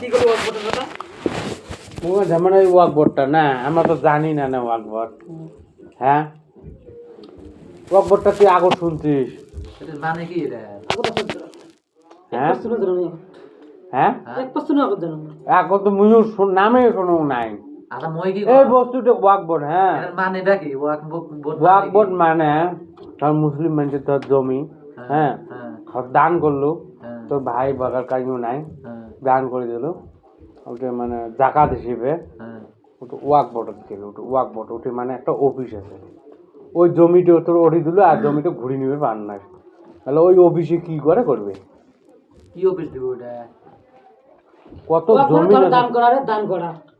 কি করবো ওয়াকবোর্ডের কথা? যেমন ওই ওয়াকবোর্ডটা না, আমরা তো জানি না না ওয়াকবোর্ড। হ্যাঁ, ওয়াকবোর্ডটা তুই আগে শুনছিস? এটার মানে কি এটা? হ্যাঁ হ্যাঁ, এখন তো মুজুর নামে শোনো নাই। আচ্ছা মই কি এই বস্তুটা ওয়াকবোর্ড। হ্যাঁ, এটার মানেটা কি? ওয়াকবোর্ড ওয়াকবোর্ড মানে ধর মুসলিম মানুষের তোর জমি, হ্যাঁ, দান করলো, তোর ভাই বাগার কাজও নাই, দান করে দিল ওটা মানে জাকাত হিসেবে, ওটা ওয়াকবোর্ড দিল। ওটা ওয়াকবোর্ড, ওটা মানে একটা অফিস আছে। ওই জমিটা তোর ওঠি দিল আর জমিটা ঘুরে নিবে পান না। তাহলে ওই অফিসে কি করে করবে? কি অফিস দিব ওটা? কত জমি দান করা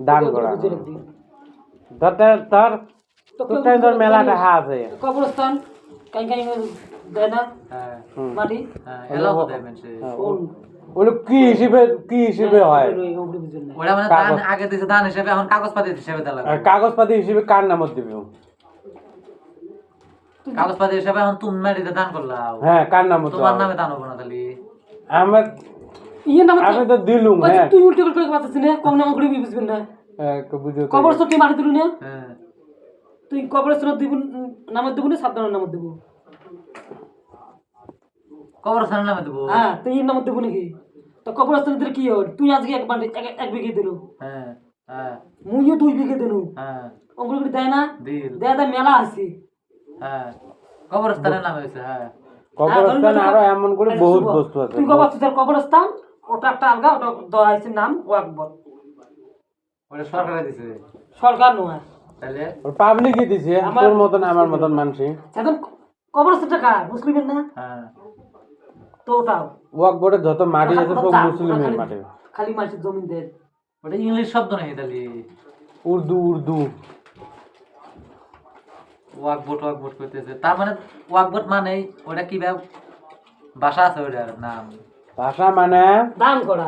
তার ধর মেলাটা আছে কবরস্থান দেয় না মাটি এলাও দেয় মেনছে। ওগুলো কি হিসেবে হয়? ওটা মানে দান আগে দিছে দান হিসেবে, এখন কাগজপাতি হিসেবে দেলা। আর কাগজপাতি হিসেবে কার নামত দিবে? কাগজপাতি হিসেবে এখন তুমি মাটিতে দান করলাও। হ্যাঁ, কার নামত? তোমার নামে দান হবে না তাহলে। আমি তো দিলুম। হ্যাঁ, তুই উল্টো করে পাচ্ছিস না, কম নাম করে বুঝবেন না। কবরস্থান তুই মাটি দিলু না, তুই কবরস্থান দিব নামত দেবো না সাবধানের নামত দেবো? কবরস্থানের নামে দেবো। হ্যাঁ, তুই এর নামত দেবো নাকি? তো কবরস্থান দিলে কি হয়? তুই আজকে এক বিঘে দিল, মুইও 2 বিঘে দিল, ওগুলো কি দেয় না? দেয় মেলা আছে। কবরস্থানের নামে হয়েছে। কবরস্থান আরো এমন করে বহুত বস্তু আছে। তুই কবরস্থান ওটা একটা আলগা, ওটা দেওয়া হয়েছে নাম ওয়াকবোর্ড। ওটা সরকারে দিছে? সরকার নয়, তাহলে পাবলিকই দিছে, তোর মতন আমার মতন মানুষই। এখন কবরস্থানটা কার? মুসলিমের না? তো ওটাও ওয়াকবোর্ডে যত মাটি আছে সব মুসলিমের মাটি। খালি মাটির জমি দেয়। ওটা ইংলিশ শব্দ নাকি তাহলে? উর্দু ওয়াকবোর্ড করতেছে, তার মানে ওয়াকবোর্ড মানে ওটা কি ভাষা আছে ওটার নাম? ভাষা মানে দান করা।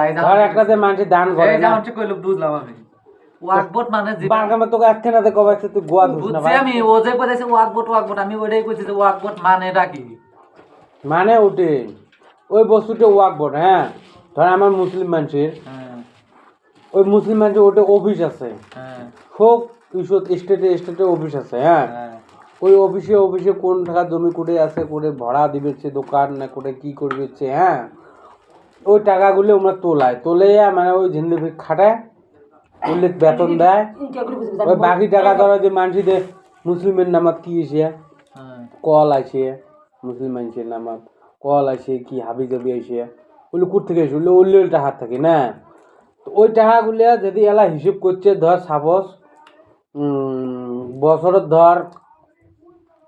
এই ধর একটা যে মানুষ দান করে এই যেমন কইলো বুঝলাম আমি। ওয়াকবোর্ড মানে বারগামে তোকে আজকে না দেখো ভাই, তুই গোয়া ধুস না ভাই। আমি ও যে কইতেছে ওয়াকবোর্ড আমি ওইটাই কইছি যে ওয়াকবোর্ড মানে এটা কি? মানে ওটে ওই বস্তুটা ওয়াকবোর্ড। হ্যাঁ, ধর আমার মুসলিম মানুষের, ওই মুসলিম মানুষের ওটা অফিস আছে, সব স্টেটে অফিস আছে। হ্যাঁ, ওই অফিসে কোন টাকা জমি কোটে আছে, কোটে ভরা দিবেছে দোকান না কোটে কি করবেছে। হ্যাঁ, ওই টাকাগুলো আমরা তোলে মানে ওই ঝিন্দি খাটায় উল্লেখ বেতন দেয়। ওই বাকি টাকা ধরো যে মানুষদের মুসলিমের নামাত কি এসে কল আছে, মুসলিম মানুষের নামাত কল আছে কি হাবি জাবি আছে, ওগুলো কোথ থেকে এসে ওগুলো টাকা থাকে না। তো ওই টাকাগুলো যদি এলা হিসেব করছে, ধর সাপোজ বছরের ধর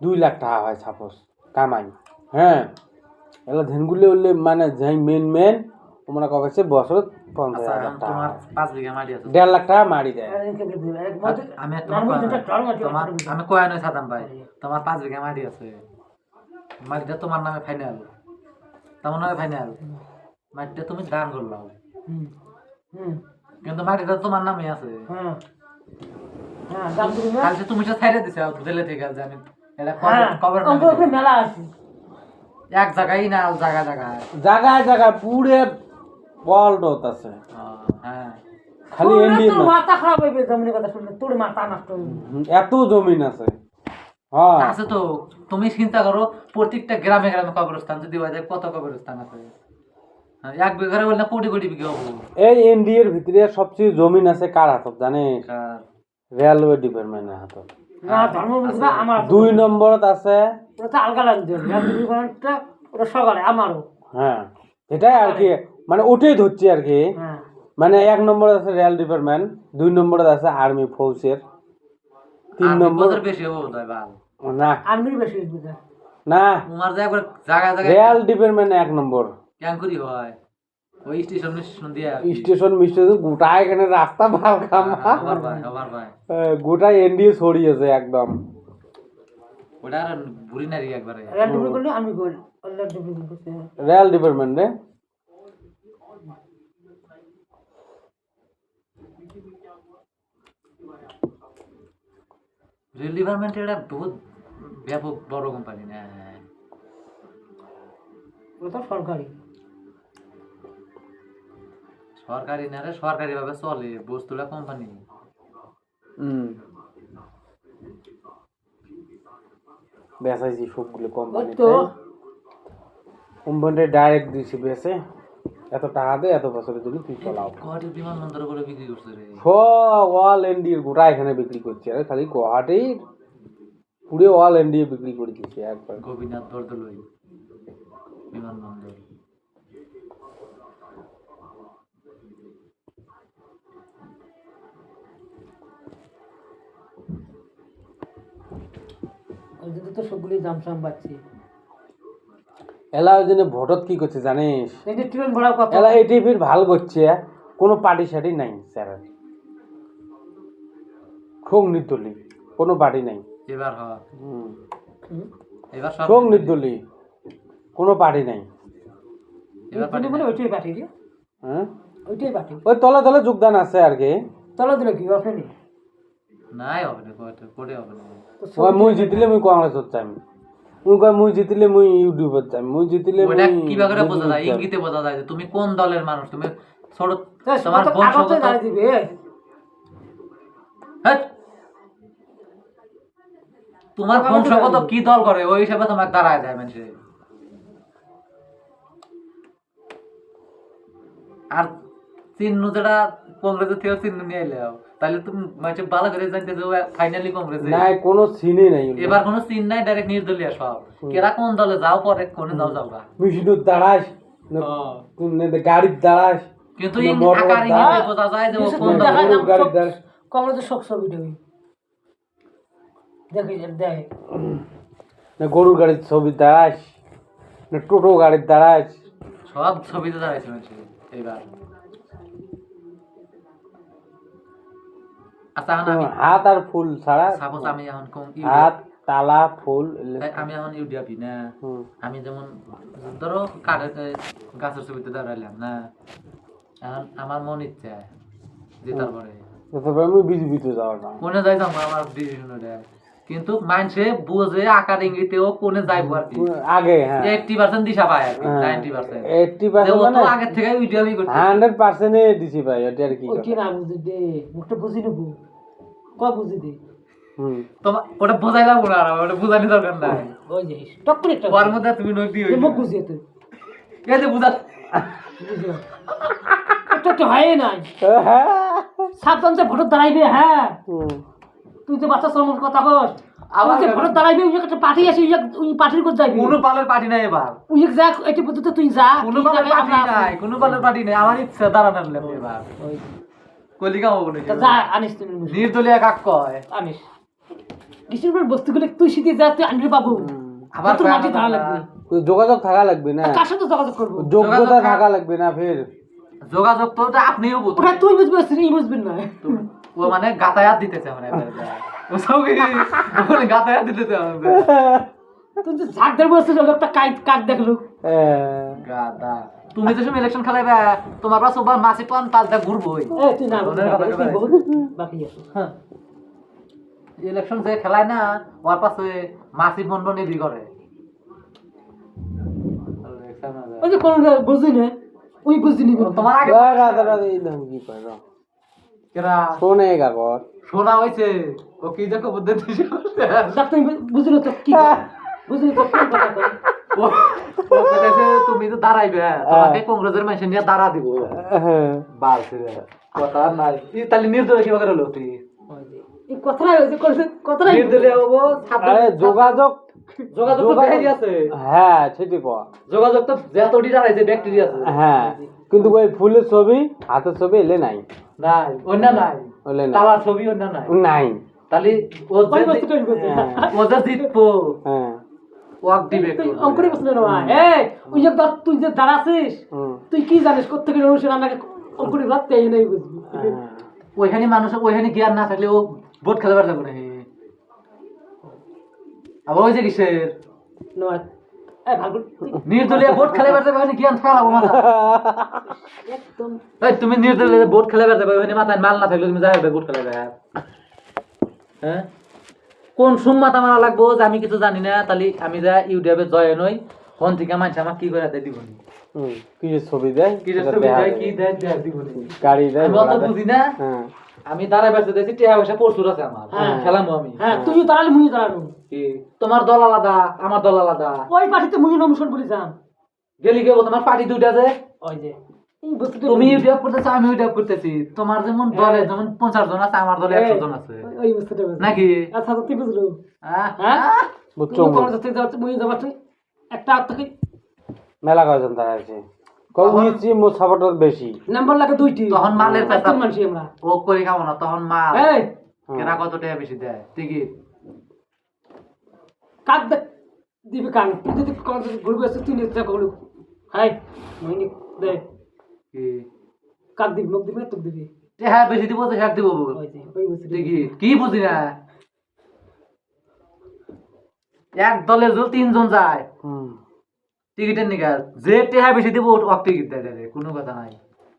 2 লাখ টাকা হয় সাপোজ কামাই। হ্যাঁ, এলা ধানগুলো উঠলে মানে যাই মেন তোমরা কবেছে বছর 50,000 টাকা, 5 বিঘা মাটি আছে, 1.5 লাখ টাকা মারি দেয়। আমি কয় নয় সাদাম ভাই, তোমার 5 বিঘা মাটি আছে, মাটিটা তোমার নামে ফাইনাল, তোমার নামে ফাইনাল, মাটিটা তুমি দান করলাও, কিন্তু মাটিটা তোমার নামে আছে। তুমি তো ছাইড়ে দিছো দিলে ঠিক আছে, আমি এটা কবর মেলা আছে এক জায়গায় না জায়গায় পুরে বলডত আছে। খালি ইন্ডিয়ান মাথা খারাপ হইবে জমির কথা শুনলে, তোর মাথা নষ্ট হইবে, এত জমিন আছে। হ্যাঁ আছে তো, তুমি চিন্তা করো প্রত্যেকটা গ্রামে কবরস্থান যদি হয় যায়, কত কবরস্থান আছে? এক বিঘারে বললে কোটি বিঘা হবো। এই ইন্ডিয়ার ভিতরে সবচেয়ে জমিন আছে কার হাতত জানিস? রেলওয়ে ডিপার্টমেন্টের হাতত। না ধর্ম বুঝবা আমার 2 নম্বরত আছে, ওটা আলগা লাগবে, রেলওয়ে ডিপার্টমেন্টটা ওটা সকালে আমারও। হ্যাঁ, এটাই আর কি, মানে ওটাই ধরছি আর কি। মানে 1 নম্বরে আছে রেল ডিপার্টমেন্ট, 2 নম্বরে আছে আর্মি ফৌজের, 3 নম্বর বেশি হবে ভাই। না আর্মির বেশি বুঝা না, তোমার জায়গা রেল ডিপার্টমেন্ট 1 নম্বর। কেন করি হয় ওই স্টেশন দিয়া স্টেশন গোটা এখানে রাস্তা ভাল কামা ভাই গোটা এনডিএ ছড়িয়েছে একদম। ওটা আর বুড়ি নারী একবারে রেল ডিপার্টমেন্ট আমি কই রেল ডিপার্টমেন্ট রে রেল ডিপার্টমেন্ট এটা বহুত ব্যাপক বড় কোম্পানি না, ওটা সরকারি। সরকারি না রে, সরকারি ভাবে চলে বস্তুটা কোম্পানি। বেচাইছি সবগুলো কোম্পানি তো কোম্পানিতে ডাইরেক্ট দিছি বেচে এত টাকা দে এত বছরের জন্য তুই চলাও গুয়াহাটির বিমানবন্দরে করে বিক্রি করছে রে। সব অল ইন্ডিয়ার গোটা এখানে বিক্রি করছে আরে খালি গুয়াহাটির পুরো অল ইন্ডিয়া বিক্রি করে দিচ্ছে একবার গোপীনাথ বরদলৈ বিমানবন্দর। ওই জন্য তো সবগুলি জামসাম পাচ্ছি। এলা ওই জন্য ভোটত কি করছে জানিস এই যে ট্রেন ভাড়া কত? এলা এই টিভির ভাল করছে কোনো পার্টি সার্টি নাই স্যার খুব নির্দলী কোনো পার্টি নাই এবার হ এবার সব খুব নির্দলী কোনো পার্টি নাই এবার তুমি বলে ওইটাই পাঠিয়ে দিও, হ্যাঁ ওইটাই পাঠিয়ে ওই তলে তলে যোগদান আছে আর কি তলা দিলে কি অফেনি নাই হবে না কোটে হবে না। ওই মুই জিতিলে মুই কংগ্রেসত যাম মুই কয় মুই জিতিলে মুই ইউটিউবত যাম মুই জিতিলে ওটা কিভাবে করে বোঝা যায়? ইঙ্গিতে বোঝা যায় যে তুমি কোন দলের মানুষ। তুমি ছোট তোমার আগতে বংশগত দাঁড়িয়ে দিবে। হ্যাঁ, তোমার বংশগত কি দল করে ওই হিসাবে তোমাকে দাঁড়ায় দেয় মানুষে। আর চিহ্ন যেটা কংগ্রেসের থেকে চিহ্ন নিয়ে এলাও তাহলে তুমি মানে ভালো করে জানতে যে ফাইনালি কংগ্রেস নাই কোনো সিনে নাই এবার কোনো চিহ্ন নাই, ডাইরেক্ট নির্দলীয় সব। কেরা কোন দলে যাও পরে কোনে যাও যাওগা মিশিনুর দাঁড়াস না গাড়ির দাঁড়াস কিন্তু আকার ইঙ্গিতে বোঝা যায় যে ও কোন দলে। গাড়ির দাঁড়াস কংগ্রেসের সব ছবি দেবে দেখি দেখে না গরুর গাড়ির ছবি দাঁড়াস না টোটো গাড়ির দাঁড়াস সব ছবিতে দাঁড়াইছে মানুষে এইবার। আচ্ছা এখন আমি হাত আর ফুল ছাড়া সাপোজ আমি এখন হাত তালা ফুল আমি এখন ইউডিয়াপি না, আমি যেমন ধরো কাঠের গাছের ছবিতে দাঁড়াইলাম না, এখন আমার মন ইচ্ছা যে তারপরে তারপরে আমি বিজেপিতে যাওয়া না কোনে যাই যাবো আমার ডিসিশন ওটা। কিন্তু মানুষে বুঝে আকার ইঙ্গিতেও কোনে যাইবো আর কি আগে হ্যাঁ 80% দিশা পায় আর কি 90%। 80% মানে আগে থেকে ইউডিয়াপি করতে 100% এ দিছি ভাই এটা আর কি ওই কি না বুঝি দে মুখটা বুঝি নেবো কয় বুঝি দে তোমার ওটা বোঝাইলাম না, আর ওটা বোঝানি দরকার নাই। ওই যে টক একটা ওর মধ্যে তুমি নই দিও মুখ বুঝিয়ে তুই এই যে বুঝা বুঝিও এটা তো হয় না সাবধান যে ভোট দাঁড়াইবে। হ্যাঁ তুই যে বাচ্চা শ্রমণ কথা কস আবার যে ভোট দাঁড়াইবে ওই একটা পার্টি আছে ওই পার্টির কোথায় যাইবি? কোনো পালের পার্টি নাই এবার, ওই যা এটি পর্যন্ত তুই যা কোনো পালের পার্টি নাই, কোনো পালের পার্টি নাই। আমার ইচ্ছা দাঁড়ানোর লাগবে এবার কলিকা হবে না। যা আনিস তুমি নির্দলীয় কাক কয় আনিস ডিসেম্বর বস্তুগুলো তুই শীতে যা তুই আনবি পাবো। আবার তোর মাটি ধারা লাগবে, যোগাযোগ থাকা লাগবে না কার সাথে যোগাযোগ করবো? যোগ্যতা থাকা লাগবে না ফের যোগাযোগ তো ওটা আপনিও ওটা বুঝবেন। তুই বুঝবি শ্রী বুঝবেন না। ও মানে গাতায়াত দিতেছে মানে ও সব মানে গাতায়াত দিতেছে আমাদের। তুই যে ঝাঁক ধরে বসছিস লোকটা কাক দেখলো গাদা তুমি তো সব ইলেকশন খেলাইবে তোমার পাশে ওবার মাসি পান পাল্টা ঘুরবই। তুই না তুই বহুত বাকি আছে। হ্যাঁ ইলেকশন যে খেলায় না ওর পাশে মাসি বন্ধ নিবি করে ওই যে কোন বুঝি না ওই বুঝি নিবি তোমার আগে রাধা রাধা এই দাম কি কয় না কেরা শোনে কাগজ শোনা হয়েছে ও কি দেখো বুদ্ধি দিছে তুই বুঝলি তো কি বুঝলি তো কোন কথা কই? ও কইতেছে তুমি তো দাঁড়াইবে তোমাকে কংগ্রেসের মানুষ নিয়ে দাঁড়া দিব বাস রে কথা নাই এই তাহলে নির্দলীয় কিভাবে হলো তুই এই কথাই ওই যে কথাই নির্দলীয় হবো আরে যোগাযোগ যোগাযোগ তো বেশি আছে। হ্যাঁ সেটি কয় যোগাযোগ তো যতটি দাঁড়াইছে ব্যাকটেরিয়া আছে হ্যাঁ কিন্তু ওই ফুলের ছবি হাতের ছবি এলে নাই নাই অন্য নাই ওলে নাই তালার ছবি অন্য নাই নাই তাহলে ও ওই যে বস্তুটা বুঝি ও যে জিতবো হ্যাঁ ওয়াক দিবে তুই অঙ্কুরে বসলে না এই ওই যে তুই যে দাঁড়াছিস তুই কি জানিস কোত্থেকে অনুষ্ঠান আমাকে অঙ্কুরে ভাবতে এই নাই বুঝবি। ওইখানে মানুষ ওইখানে জ্ঞান না থাকলে ও ভোট খেলাবার যাবে না। আবার ওই যে কিসের নয় এই ভাগু নির্দলীয় ভোট খেলাবার যাবে ওখানে জ্ঞান ফেলাবো মাথা। একদম এই তুমি নির্দলীয় ভোট খেলাবার যাবে ওখানে মাথায় মাল না থাকলে তুমি যাবে ভোট খেলাবে। হ্যাঁ কোন সুম্মাত আমার লাগবো যে আমি কিছু জানি না তাহলে আমি যা ইউটিউবে জয়েন হই ফোন থেকে মানুষ আমাকে কি করে দিব। কি যে ছবি দেয় কিসের সেটা ছবি দেখা দেয় যায়। কি দেয় দেয় দিবনি গাড়ি দেয় আমি ঘোড়া অত দেয়। বুঝি না হ্যাঁ আমি দাঁড়ায় বেঁচে দিয়েছি টিয়া পয়সা প্রচুর আছে আমার হ্যাঁ। খেলামো আমি হ্যাঁ তুইও দাঁড়ালে মুই দাঁড়ানো কি তোমার দল আলাদা আমার দল আলাদা ওই পার্টিতে মুই নমিশন বলেছিলাম গেলি কেবল তোমার পার্টি দুইটা যে ওই যে এই বস্তুটা তুমি ইউটিউব করতেছো আমি ইউটিউব করতেছি তোমার যেমন দলে যেমন 50 জন আছে আমার দলে 100 জন আছে ওই বস্তুটা বুঝলি। নাকি আচ্ছা তুই বুঝলো হ্যাঁ হ্যাঁ বুঝছো তুই কলেজ থেকে যাচ্ছে মুই যাবার একটা হাত থেকে মেলা কয়জন তারা আছে কইছি মোর সাপোর্টার বেশি নাম্বার লাগে দুইটি তখন মালের পাঁচজন পেশা মানুষ আমরা ও করে খাবো না তখন মাল এই কেনা কত টাকা বেশি দেয় টিকিট কাক দেখ দিবি কান তুই যদি কলেজ ঘুরবে আসছিস তুই নিতে করলু হাই মুই নি দে কি কাক দিবি মুখ দিবি না তোক দিবি হ্যাঁ বেশি দিব তো হ্যাঁ দিব ওই যে ওই বস্তুটা টিকিট কি বুঝি না এক দলে যদি 3 জন যায় টিকিটের নিকাল যে টেহা বেশি দিব ও টিকিট দেয় দেয় কোনো কথা নাই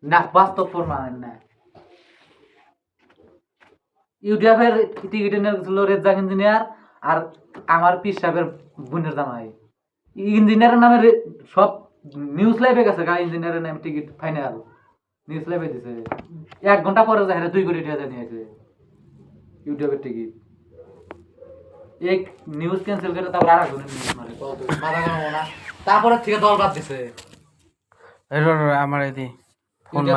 না বাস্তব প্রমাণ না ইউটিউবের টিকিটের নিয়ে ছিল রেজাক ইঞ্জিনিয়ার আর আমার পিস সাহেবের বোনের জামাই ইঞ্জিনিয়ারের নামে সব নিউজ লাইভে গেছে গা ইঞ্জিনিয়ারের নামে টিকিট ফাইনাল নিউজ লাইভে দিছে 1 ঘন্টা পরে যায় 2 কোটি টাকা নিয়ে আসে ইউটিউবের টিকিট এক নিউজ ক্যান্সেল করে তারপর আর একজনের নিউজ মারে মাথা গরম না তারপরে থেকে দল বাদ দিছে আমার এদি